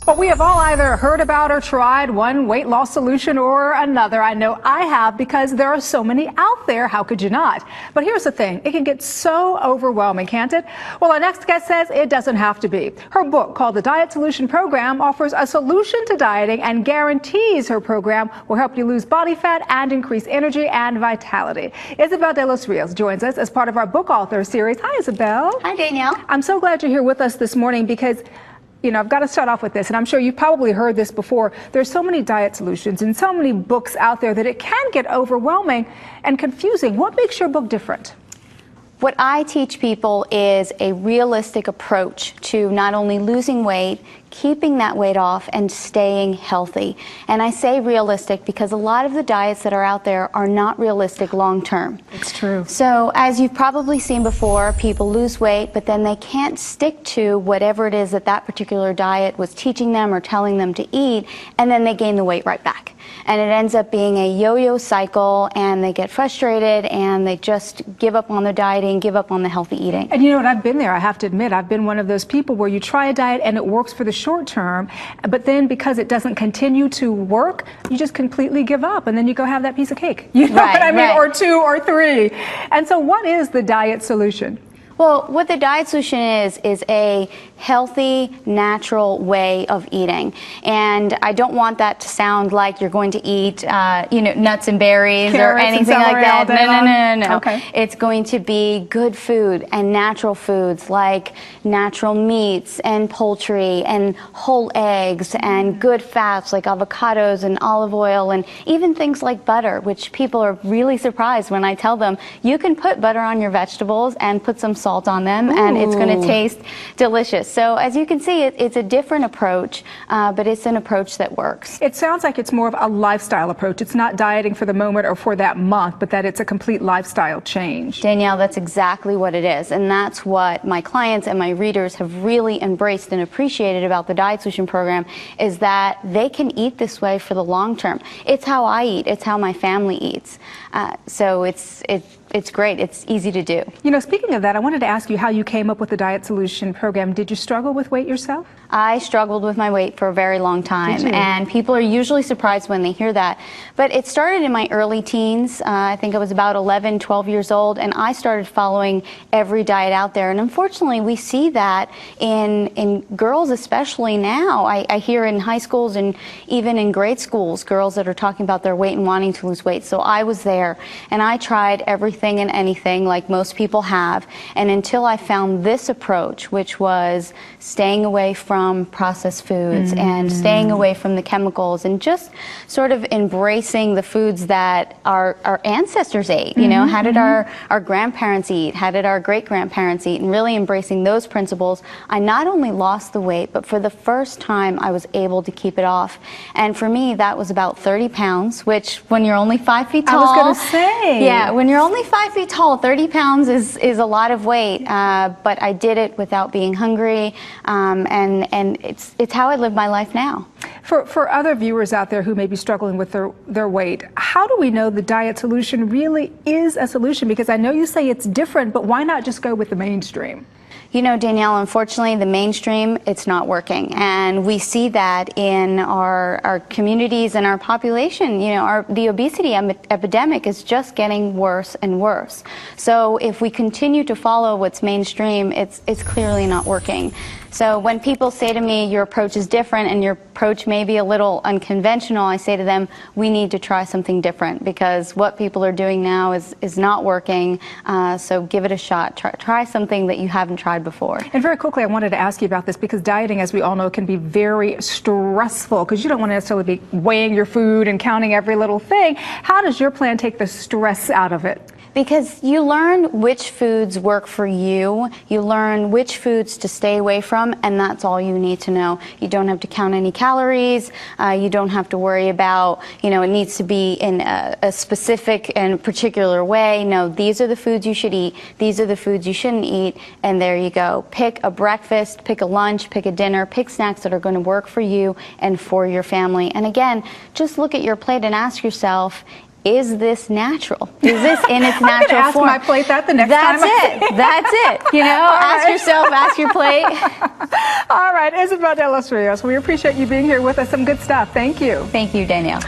Well, we have all either heard about or tried one weight loss solution or another. I know I have, because there are so many out there. How could you not? But here's the thing. It can get so overwhelming, can't it? Well, our next guest says it doesn't have to be. Her book, called The Diet Solution Program, offers a solution to dieting and guarantees her program will help you lose body fat and increase energy and vitality. Isabel de los Rios joins us as part of our book author series. Hi, Isabel. Hi, Danielle. I'm so glad you're here with us this morning because, you know, I've got to start off with this, and I'm sure you've probably heard this before. There's so many diet solutions and so many books out there that it can get overwhelming and confusing. What makes your book different? What I teach people is a realistic approach to not only losing weight, keeping that weight off, and staying healthy. And I say realistic because a lot of the diets that are out there are not realistic long term. It's true. So as you've probably seen before, people lose weight, but then they can't stick to whatever it is that that particular diet was teaching them or telling them to eat, and then they gain the weight right back. And it ends up being a yo-yo cycle, and they get frustrated and they just give up on their dieting, give up on the healthy eating. And you know what, I've been there. I have to admit, I've been one of those people where you try a diet and it works for the short term, but then because it doesn't continue to work, you just completely give up, and then you go have that piece of cake. You know what I mean? Right. Or two or three. And so what is the diet solution? Well, what the diet solution is a healthy, natural way of eating. And I don't want that to sound like you're going to eat, nuts and berries or anything like that. No. Okay. It's going to be good food and natural foods like natural meats and poultry and whole eggs and good fats like avocados and olive oil and even things like butter, which people are really surprised when I tell them you can put butter on your vegetables and put some salt on them. Ooh. And it's going to taste delicious. So as you can see, it's a different approach, but it's an approach that works. It sounds like it's more of a lifestyle approach. It's not dieting for the moment or for that month, but that it's a complete lifestyle change. Danielle, that's exactly what it is. And that's what my clients and my readers have really embraced and appreciated about the Diet Solution Program, is that they can eat this way for the long term. It's how I eat. It's how my family eats. So it's great. It's easy to do. You know, speaking of that, I wanted to ask you how you came up with the Diet Solution Program. Did you struggle with weight yourself? I struggled with my weight for a very long time, and people are usually surprised when they hear that. But it started in my early teens. I think I was about 11, 12 years old, and I started following every diet out there. And unfortunately, we see that in girls, especially now. I hear in high schools and even in grade schools, girls that are talking about their weight and wanting to lose weight. So I was there, and I tried everything and anything like most people have. And until I found this approach, which was staying away from processed foods and staying away from the chemicals and just sort of embracing the foods that our ancestors ate. You know, how did our grandparents eat? How did our great-grandparents eat? And really embracing those principles, I not only lost the weight, but for the first time I was able to keep it off. And for me, that was about 30 pounds, which when you're only 5 feet tall. I was going to say. Yeah, when you're only 5 feet tall, 30 pounds is a lot of weight. But I did it without being hungry, and it's how I live my life now. For other viewers out there who may be struggling with their weight, how do we know the diet solution really is a solution? Because I know you say it's different, but why not just go with the mainstream? You know, Danielle, unfortunately, the mainstream, it's not working. And we see that in our communities and our population. You know, the obesity epidemic is just getting worse and worse. So if we continue to follow what's mainstream, it's clearly not working. So when people say to me, your approach is different and your approach may be a little unconventional, I say to them, we need to try something different, because what people are doing now is not working. So give it a shot. Try something that you haven't tried before. And very quickly, I wanted to ask you about this, because dieting, as we all know, can be very stressful, because you don't want to necessarily be weighing your food and counting every little thing. How does your plan take the stress out of it? Because you learn which foods work for you, you learn which foods to stay away from, and that's all you need to know. You don't have to count any calories, you don't have to worry about, you know, it needs to be in a specific and particular way. No, these are the foods you should eat, these are the foods you shouldn't eat, and there you go. Pick a breakfast, pick a lunch, pick a dinner, pick snacks that are going to work for you and for your family. And again, just look at your plate and ask yourself, is this natural? Is this in its natural form? I'm going to ask my plate that the next time. That's it. That's it. You know, ask yourself, ask your plate. All right. right, Isabel de los Rios, we appreciate you being here with us. Some good stuff. Thank you. Thank you, Danielle.